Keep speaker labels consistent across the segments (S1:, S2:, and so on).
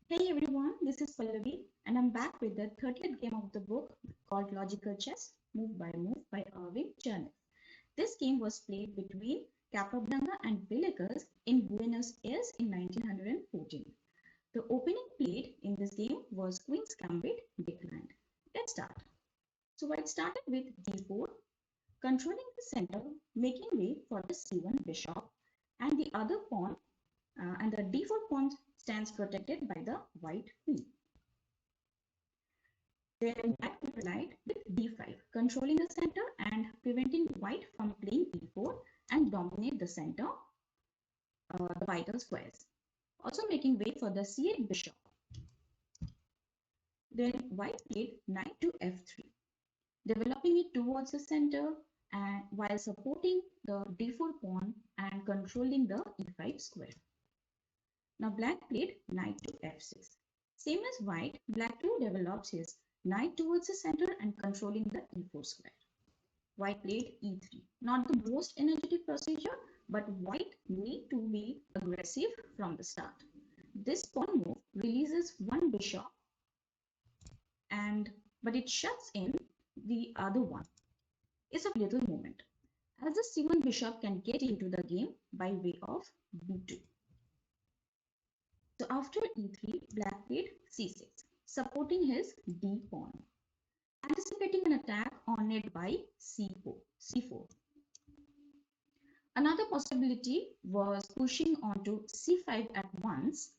S1: Hey everyone, this is Pallavi, and I'm back with the 30th game of the book called Logical Chess Move by Move by Irving Chernev. This game was played between Capablanca and Villegas in Buenos Aires in 1914. The opening played in this game was Queen's Gambit declined. Let's start. So it started with d4, controlling the center, making way for the c1 bishop, and the other pawn, and the d4 pawn stands protected by the white queen. Then black replied with d5, controlling the center and preventing white from playing e4 and dominate the center, the vital squares. Also making way for the c8 bishop. Then white played knight to f3, developing it towards the center and while supporting the d4 pawn and controlling the e5 square. Now black played knight to f6. Same as white, black too develops his knight towards the center and controlling the e4 square. White played e3. Not the most energetic procedure, but white need to be aggressive from the start. This pawn move releases one bishop but it shuts in the other one. It's a little moment, as the c1 bishop can get into the game by way of b2. So after e3, black played c6, supporting his d pawn, anticipating an attack on it by c4. Another possibility was pushing onto c5 at once,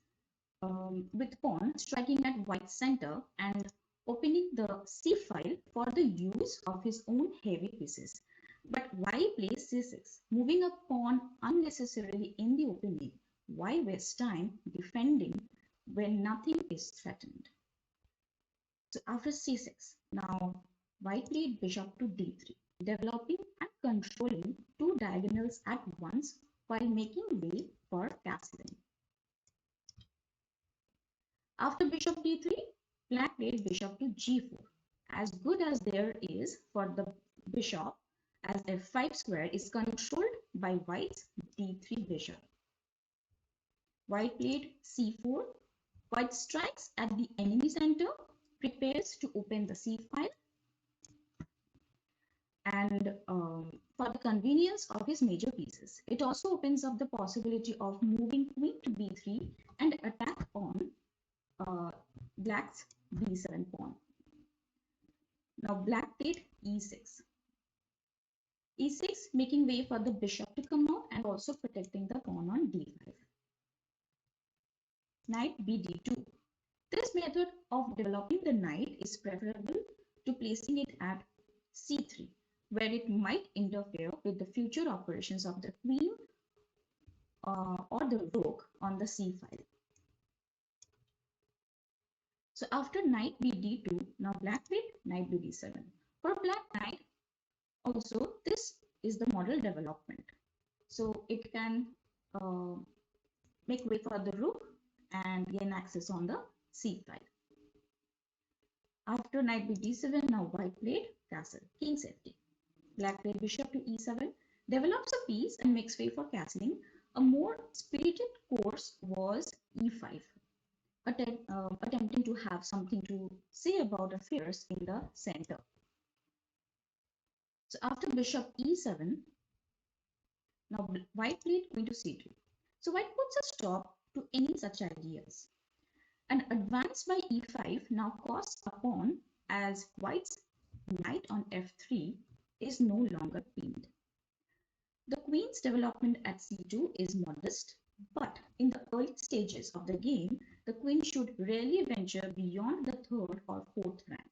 S1: with pawn striking at white center and opening the c file for the use of his own heavy pieces. But why play c6, moving a pawn unnecessarily in the opening? Why waste time defending when nothing is threatened? So after c6, now white played bishop to d3, developing and controlling two diagonals at once while making way for castling. After bishop d3, black played bishop to g4. As good as there is for the bishop, as f5 square is controlled by white's d3 bishop. White played c4. White strikes at the enemy center, prepares to open the c file, and for the convenience of his major pieces. It also opens up the possibility of moving queen to b3 and attack on black's b7 pawn. Now black played e6. e6 making way for the bishop to come out and also protecting the pawn on d5. Knight bd2. This method of developing the knight is preferable to placing it at c3, where it might interfere with the future operations of the queen or the rook on the c file. So after knight bd2, now black played knight bd7. For black knight, also this is the model development. So it can make way for the rook and gain access on the c file. After knight bd7, now white played castle, king safety. Black played bishop to e7, develops a piece and makes way for castling. A more spirited course was e5, attempting to have something to say about affairs in the center. So after bishop e7, now white played queen to c2. So white puts a stop to any such ideas. An advance by e5 now costs a pawn, as white's knight on f3 is no longer pinned. The queen's development at c2 is modest, but in the early stages of the game, the queen should rarely venture beyond the third or fourth rank.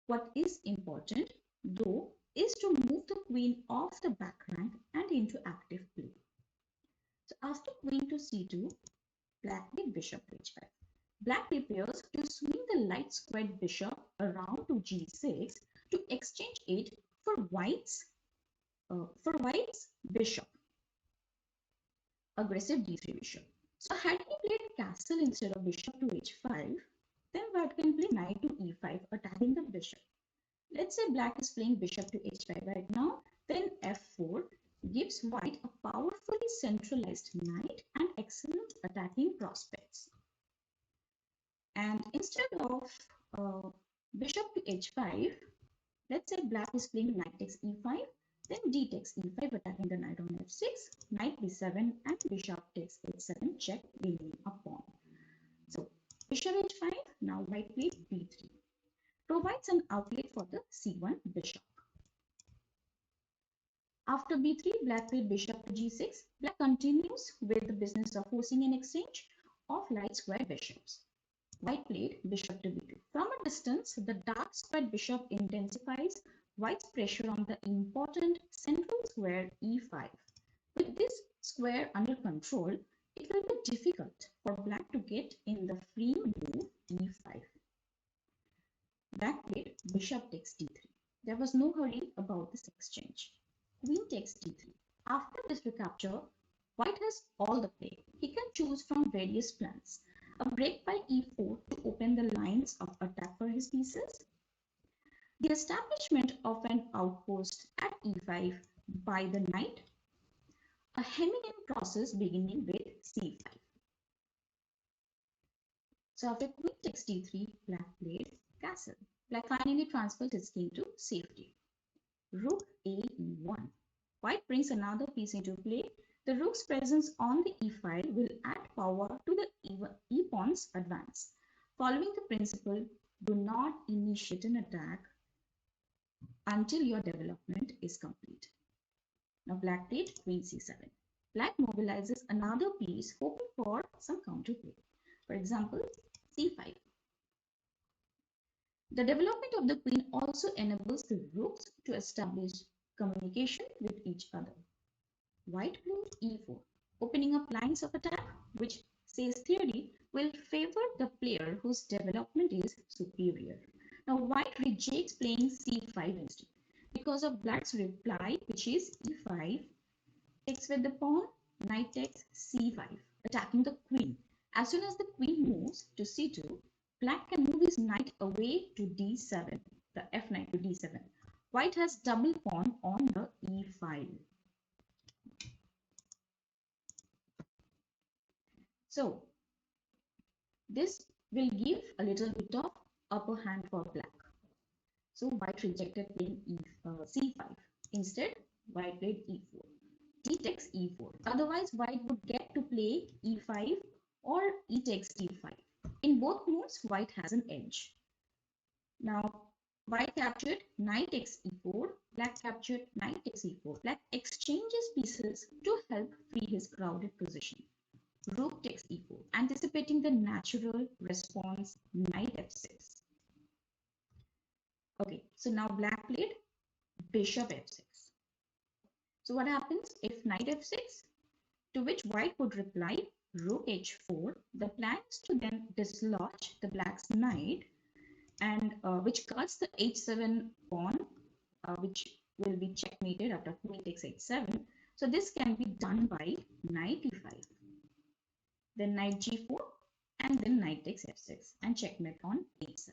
S1: What is important, though, is to move the queen off the back rank and into active play. So after queen to c2, black played bishop to h5. Black prepares to swing the light squared bishop around to g6 to exchange it for white's bishop, aggressive d3 bishop. So had he played castle instead of bishop to h5, then white can play knight to e5, attacking the bishop. Let's say black is playing bishop to h5 right now, then f4 gives white a powerfully centralized knight and excellent attacking prospects. And instead of bishop to h5, let's say black is playing knight takes e5, then d takes e5, attacking the knight on f6, knight b7, and bishop takes h7, check, gaining a pawn. So bishop h5, now white played b3, provides an outlet for the c1 bishop. After b3, black played bishop to g6. Black continues with the business of forcing an exchange of light square bishops. White played bishop to b2. From a distance, the dark squared bishop intensifies white's pressure on the important central square e5. With this square under control, it will be difficult for black to get in the free move e5. Black played bishop takes d3. There was no hurry about this exchange. Queen takes d3. After this recapture, white has all the play. He can choose from various plans. A break by e4 to open the lines of attack for his pieces. The establishment of an outpost at e5 by the knight. A hemming in process beginning with c5. So after queen takes d3, black played castle. Black finally transferred his king to safety. Rook a e1. White brings another piece into play. The rook's presence on the e-file will add power to the e-pawn's advance. Following the principle, do not initiate an attack until your development is complete. Now black played queen c7. Black mobilizes another piece hoping for some counterplay. For example, c5. The development of the queen also enables the rooks to establish communication with each other. White played e4, opening up lines of attack, which says theory will favor the player whose development is superior. Now white rejects playing c5 instead because of black's reply, which is e5, takes with the pawn, knight takes c5, attacking the queen. As soon as the queen moves to c2, black can move his knight away to d7, the f knight to d7. White has double pawn on the e file. So this will give a little bit of upper hand for black. So white rejected playing c5. Instead, white played e4. D takes e4. Otherwise, white would get to play e5 or e takes d5. In both moves, white has an edge. Now, white captured knight takes e4. Black captured knight takes e4. Black exchanges pieces to help free his crowded position. Rook takes e4, anticipating the natural response knight f6. Okay, so now black played bishop f6. So what happens if knight f6, to which white would reply rook h4. The plan is to then dislodge the black's knight, and which cuts the h7 pawn, which will be checkmated after queen takes h7. So this can be done by knight e5, then knight g4, and then knight takes f6 and checkmate on h7.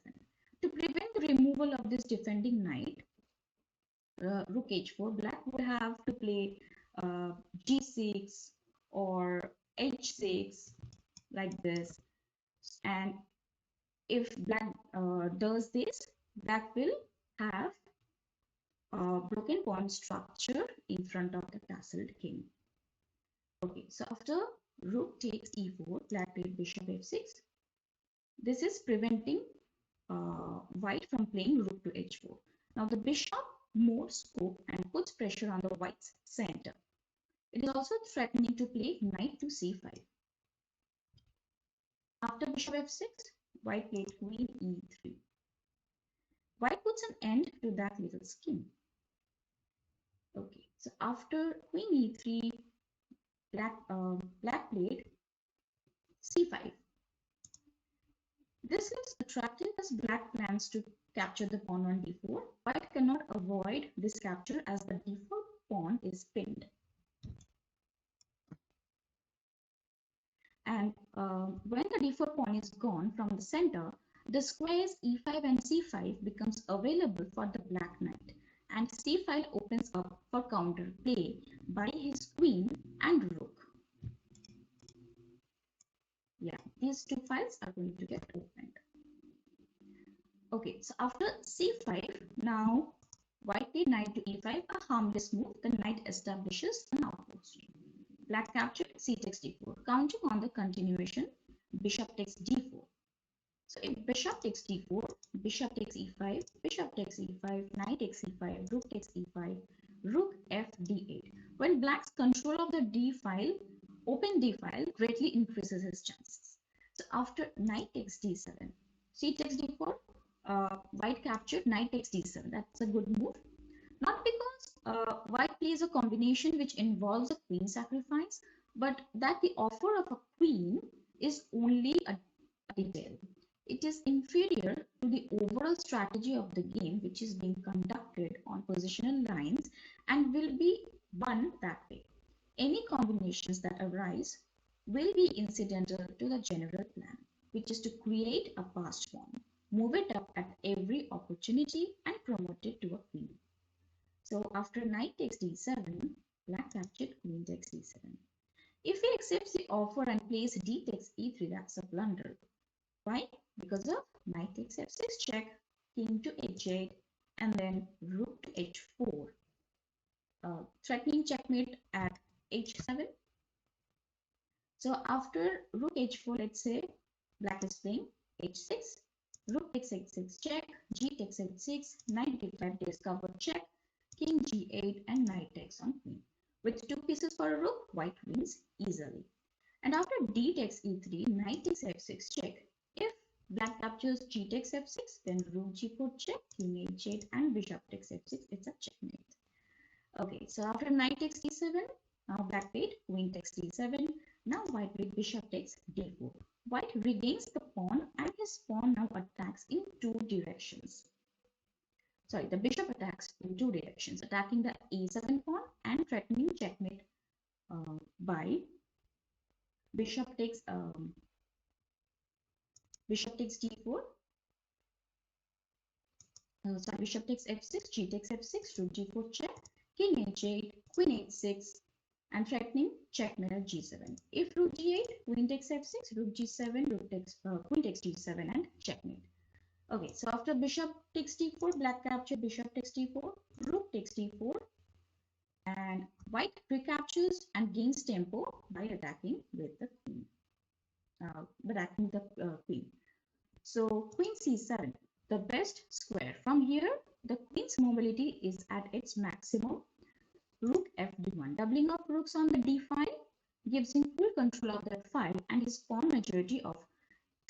S1: To prevent the removal of this defending knight, rook h4, black would have to play g6 or h6 like this. And if black does this, black will have a broken pawn structure in front of the castled king. Okay, so after rook takes e4, black played bishop f6. This is preventing white from playing rook to h4. Now the bishop moves scope and puts pressure on the white's center. It is also threatening to play knight to c5. After bishop f6, white played queen e3. White puts an end to that little scheme. Okay, so after queen e3, black played c5. This looks attractive as black plans to capture the pawn on d4. White cannot avoid this capture as the default pawn is pinned. And when the d4 pawn is gone from the center, the squares e5 and c5 becomes available for the black knight, and c5 opens up for counterplay by his queen and rook. Yeah, these two files are going to get opened. Okay, so after c5, now white played knight to e5, a harmless move. The knight establishes an outpost. Black captured, c takes d4, counting on the continuation, bishop takes d4. So if bishop takes d4, bishop takes e5, bishop takes e5, knight takes e5, rook takes e5, rook f d8. When black's control of the d file, open d file, greatly increases his chances. So after knight takes d7, c takes d4, white captured, knight takes d7. That's a good move. Not because white plays a combination which involves a queen sacrifice, but that the offer of a queen is only a detail. It is inferior to the overall strategy of the game, which is being conducted on positional lines and will be won that way. Any combinations that arise will be incidental to the general plan, which is to create a passed pawn, move it up at every opportunity, and promote it to a queen. So after knight takes d7, black captured, queen takes d7. If he accepts the offer and plays d takes e3, that's a blunder. Why? Because of knight takes f6 check, king to h8, and then rook to h4, threatening checkmate at h7. So after rook h4, let's say black is playing h6, rook takes h6 check, g takes h6, knight d5 discover check, king g8, and knight takes on queen. With two pieces for a rook, white wins easily. And after d takes e3, knight takes f6 check. If black captures g takes f6, then rook g4 check, king h8, and bishop takes f6. It's a checkmate. Okay, so after knight takes d7, now black played queen takes d7. Now white played bishop takes d4. White regains the pawn and his pawn now attacks in two directions. Sorry, the bishop attacks in two directions, attacking the a7 pawn and threatening checkmate by bishop takes d4. Sorry, bishop takes f6, g takes f6, rook g4 check, king h8, queen h6, and threatening checkmate at g7. If rook g8, queen takes f6, rook g7, queen takes g7, and checkmate. Okay, so after bishop takes d4, black capture, bishop takes d4, rook takes d4, and white recaptures and gains tempo by attacking with the queen. So queen c7, the best square. From here, the queen's mobility is at its maximum. Rook fd1, doubling up rooks on the d file gives him full control of that file, and his pawn majority of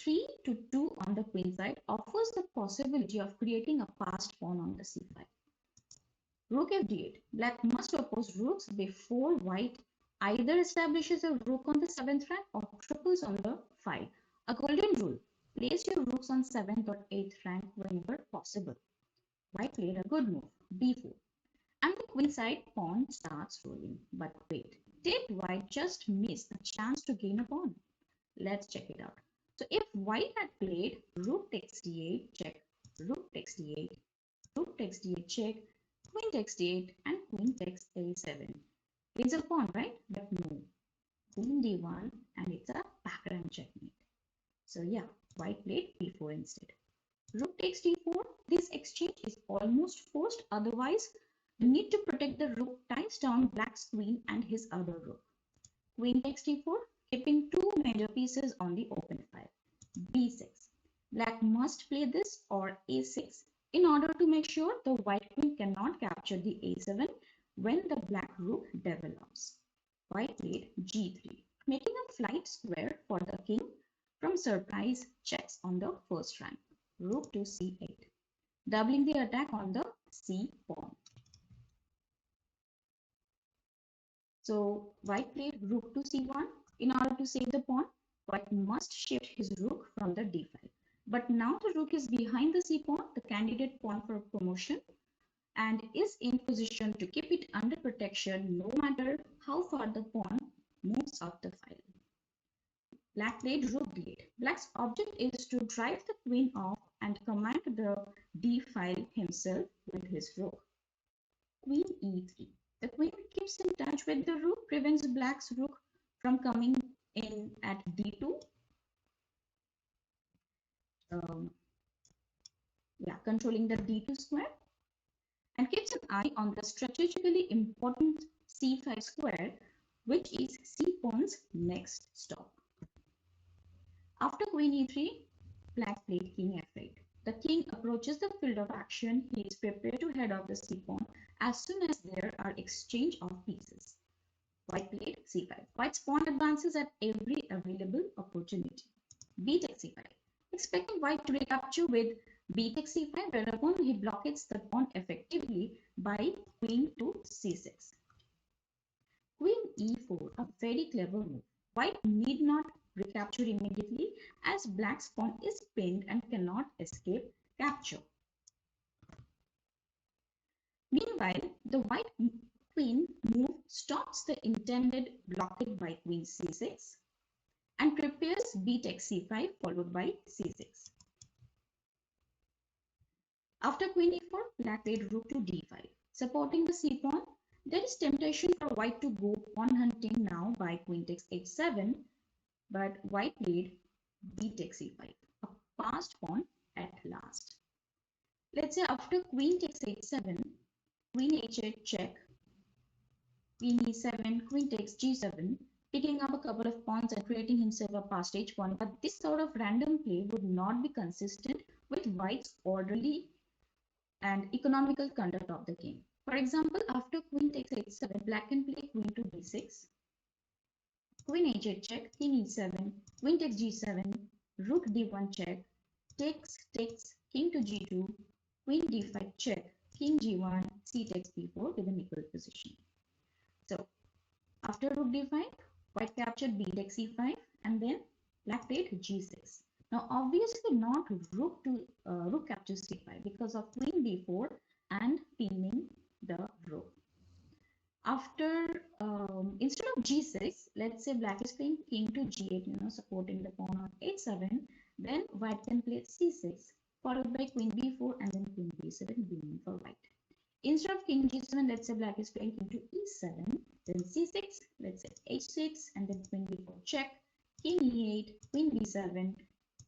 S1: 3 to 2 on the queen side offers the possibility of creating a passed pawn on the c file. Rook fd8, black must oppose rooks before white either establishes a rook on the 7th rank or triples on the file. A golden rule: place your rooks on 7th or 8th rank whenever possible. White played a good move, b4, and the queenside pawn starts rolling. But wait, did white just miss a chance to gain a pawn? Let's check it out. So if white had played rook takes d8 check, rook takes d8, rook takes d8 check, queen takes d8, and queen takes a7. It's a pawn, right? But no, queen d1, and it's a background checkmate. So yeah, white played b4 instead. Rook takes d4. This exchange is almost forced, otherwise the need to protect the rook ties down black's queen and his other rook. Queen takes d4, keeping two major pieces on the open file. b6. Black must play this or a6 in order to make sure the white queen cannot capture the a7 when the black rook develops. White played g3, making a flight square for the king from surprise checks on the first rank. Rook to c8, doubling the attack on the c pawn. So white played rook to c1. In order to save the pawn, white must shift his rook from the d file. But now the rook is behind the c pawn, the candidate pawn for promotion, and is in position to keep it under protection no matter how far the pawn moves up the file. Black played rook d8. Black's object is to drive the queen off and command the d file himself with his rook. Queen e3. The queen keeps in touch with the rook, prevents black's rook from coming in at d2. controlling the d2 square, and keeps an eye on the strategically important c5 square, which is c pawn's next stop. After queen e3, black played king f8. The king approaches the field of action. He is prepared to head off the c pawn as soon as there are exchange of pieces. White played c5. White's pawn advances at every available opportunity. B takes c5. Expecting white to recapture with b takes c5, whereupon he blockades the pawn effectively by queen to c6. Queen e4, a very clever move. White need not recapture immediately as black's pawn is pinned and cannot escape capture. Meanwhile, the white queen move stops the intended blockade by queen c6 and prepares b takes c5 followed by c6. After queen e4, black played rook to d5. Supporting the c pawn, there is temptation for white to go pawn hunting now by queen takes h7, but white played b takes c5, a passed pawn at last. Let's say after queen takes h7, queen h8 check, queen e7, queen takes g7, picking up a couple of pawns and creating himself a passed h pawn. But this sort of random play would not be consistent with white's orderly and economical conduct of the game. For example, after queen takes h7, black can play queen to d6, queen h8 check, king e7, queen takes g7, rook d1 check, takes, king to g2, queen d5 check, king g1, c takes b4 with an equal position. So after rook d5, white captured b takes c5 and then black played g6. Now obviously not rook captures c5 because of queen b4 and pinning the rook. After instead of g6, let's say black is playing king to g8, supporting the pawn on h7, then white can play c6 followed by queen b4 and then queen b7 winning for white. Instead of king g7, let's say black is playing king to e7, then c6, let's say h6 and then queen b4 check, king e8, queen b7,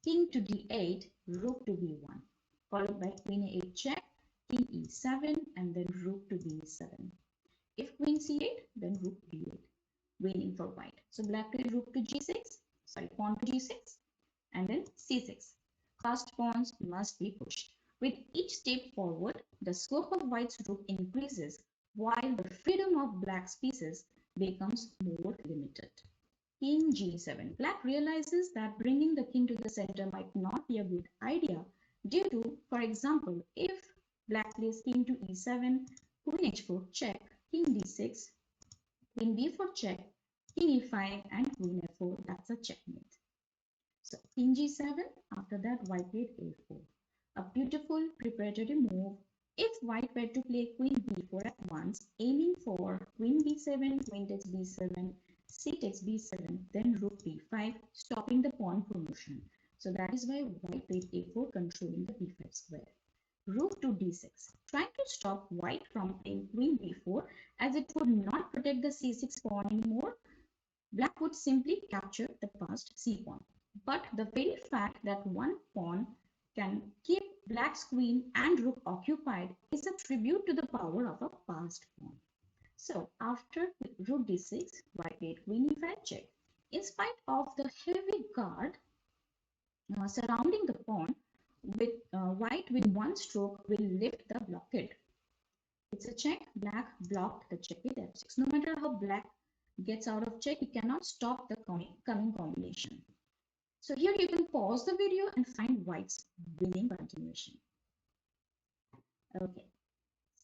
S1: king to d8, rook to b1, followed by queen a8 check, king e7 and then rook to b7. If queen c8, then rook b8, winning for white. So black played rook to g6, pawn to g6 and then c6. Passed pawns must be pushed. With each step forward, the scope of white's rook increases while the freedom of black's pieces becomes more limited. King g7. Black realizes that bringing the king to the center might not be a good idea due to, for example, if black plays king to e7, queen h4 check, king d6, queen b4 check, king e5 and queen f4, that's a checkmate. So king g7, after that white played a4. A beautiful preparatory move. If white were to play queen b4 at once, aiming for queen b7, queen takes b7, c takes b7, then rook b5, stopping the pawn promotion. So that is why white played a4, controlling the b5 square. Rook to d6, trying to stop white from playing queen b4 as it would not protect the c6 pawn anymore. Black would simply capture the passed c pawn. But the very fact that one pawn can keep black's queen and rook occupied is a tribute to the power of a passed pawn. So after rook d6, white played queen e5 check. In spite of the heavy guard surrounding the pawn, white with one stroke will lift the blockade. It's a check. Black blocked the check with f6. No matter how black gets out of check, you cannot stop the coming combination. So here you can pause the video and find white's winning continuation. Okay,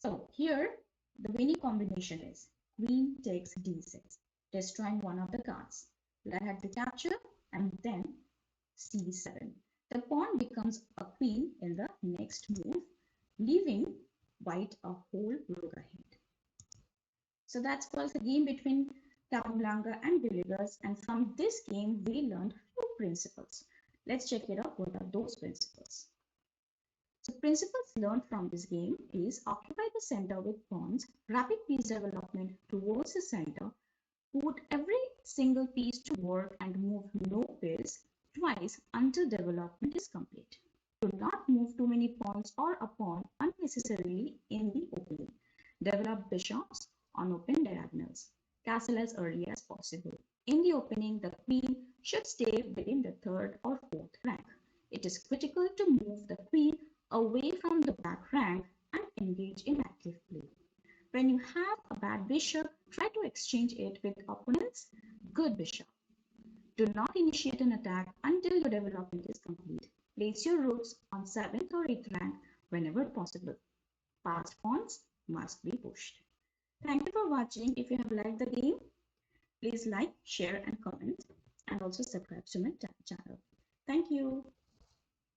S1: so here the winning combination is queen takes d6, destroying one of the cards. Black had to capture and then c7. The pawn becomes a queen in the next move, leaving white a whole rook ahead. So that's was the game between Capablanca and Villegas, and from this game we learned few principles. Let's check it out. What are those principles? So principles learned from this game is occupy the center with pawns, rapid piece development towards the center, put every single piece to work and move no piece twice until development is complete. Do not move too many pawns or a pawn unnecessarily in the opening. Develop bishops on open diagonals. Castle as early as possible. In the opening, the queen should stay within the third or fourth rank. It is critical to move the queen away from the back rank and engage in active play. When you have a bad bishop, try to exchange it with opponent's good bishop. Do not initiate an attack until your development is complete. Place your rooks on 7th or 8th rank whenever possible. Passed pawns must be pushed. Thank you for watching. If you have liked the game, please like, share and comment, and also subscribe to my channel. Thank you.